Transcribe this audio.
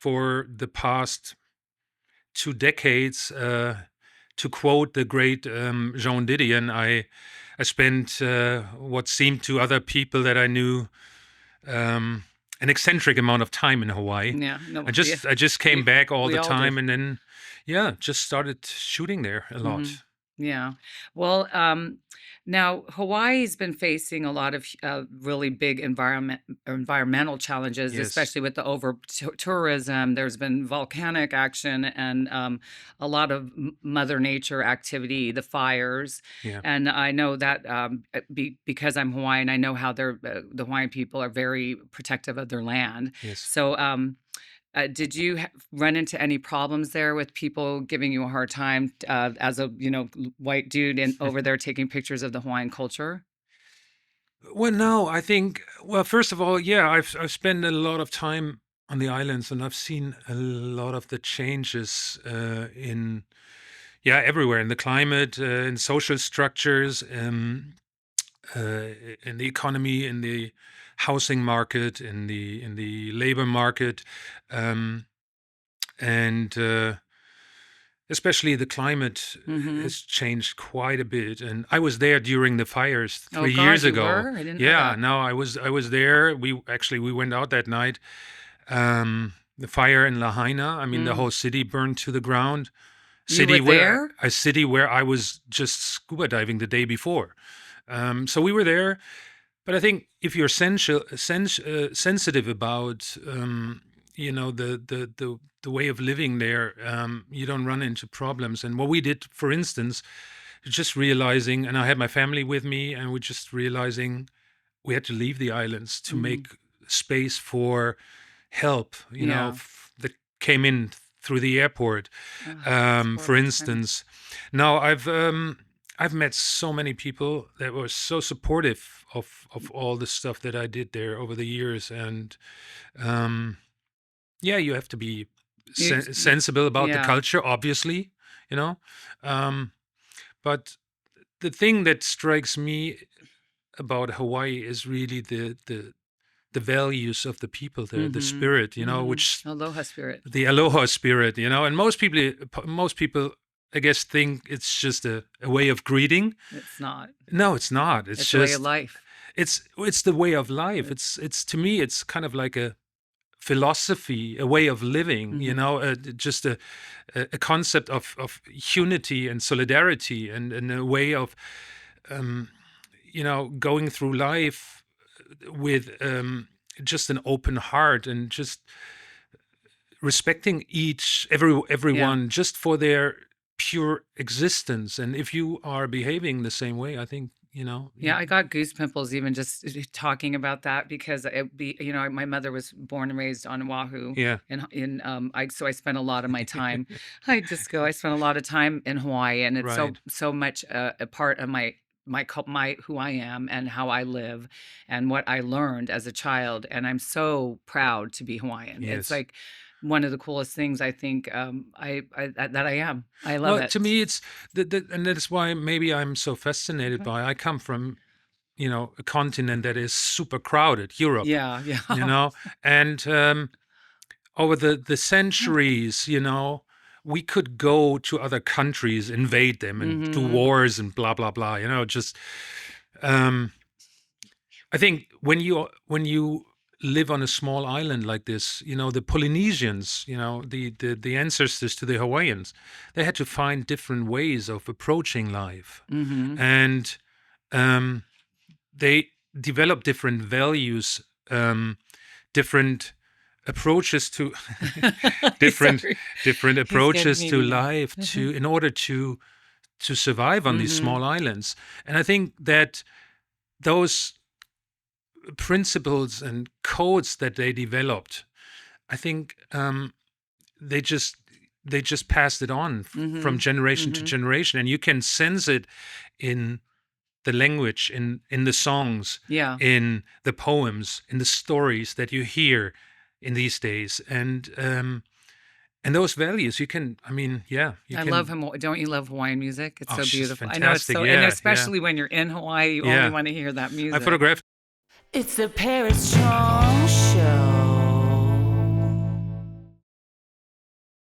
for the past 2 decades. To quote the great Jean Didion, I spent what seemed to other people that I knew an eccentric amount of time in Hawaii. Yeah, no, I just came back all we the all time, did. and then just started shooting there a lot. Yeah. Well, now Hawaii's been facing a lot of really big environmental challenges, Yes. especially with the tourism. There's been volcanic action and a lot of Mother Nature activity, the fires. Yeah. And I know that because I'm Hawaiian, I know how the Hawaiian people are very protective of their land. Yes. So, did you run into any problems there with people giving you a hard time as a white dude over there taking pictures of the Hawaiian culture? Well, no, I think, well, first of all, yeah, I've spent a lot of time on the islands, and I've seen a lot of the changes in, everywhere, in the climate, in social structures, in the economy, in the housing market, in the labor market, and especially the climate has changed quite a bit. And I was there during the fires Oh, 3 years God, you ago. were? I didn't know Yeah, that. no, I was there. We went out that night. The fire in Lahaina, I mean, the whole city burned to the ground. You were there? A city where I was just scuba diving the day before. So we were there. But I think if you're sensitive about the way of living there, you don't run into problems. And what we did, for instance, just realizing, and I had my family with me, and we're just realizing we had to leave the islands to make space for help, that came in through the airport, for instance. Now I've met so many people that were so supportive of all the stuff that I did there over the years, and you have to be sensible about the culture, obviously, but the thing that strikes me about Hawaii is really the values of the people there, the spirit, which Aloha Spirit. the Aloha Spirit, and most people, I guess, think it's just a way of greeting. It's not. No, it's not. It's just a way of life. It's the way of life. It's to me, it's kind of like a philosophy, a way of living, just a concept of unity and solidarity, and a way of going through life with just an open heart, and just respecting everyone just for their pure existence. And if you are behaving the same way, I think Yeah, I got goose pimples even just talking about that, because my mother was born and raised on Oahu. Yeah. So I spent a lot of my time. I spent a lot of time in Hawaii, and it's Right. so much a part of my who I am and how I live and what I learned as a child. And I'm so proud to be Hawaiian. Yes. It's like one of the coolest things I think that I am. I love it. To me, it's and that's why maybe I'm so fascinated by. I come from, a continent that is super crowded, Europe. Yeah, yeah. And over the centuries, we could go to other countries, invade them, and do wars and blah blah blah. Just I think when you live on a small island like this, the Polynesians, the ancestors to the Hawaiians, they had to find different ways of approaching life, and they developed different values, different approaches to different approaches to life, in order to survive on these small islands. And I think that those principles and codes that they developed, I think they just passed it on from generation to generation, and you can sense it in the language, in the songs, in the poems, in the stories that you hear in these days, and those values you can. I mean, I love him. Don't you love Hawaiian music? It's so beautiful. Fantastic. I know it's so, and especially when you're in Hawaii, you only want to hear that music. I photographed. It's the Paris Chong Show.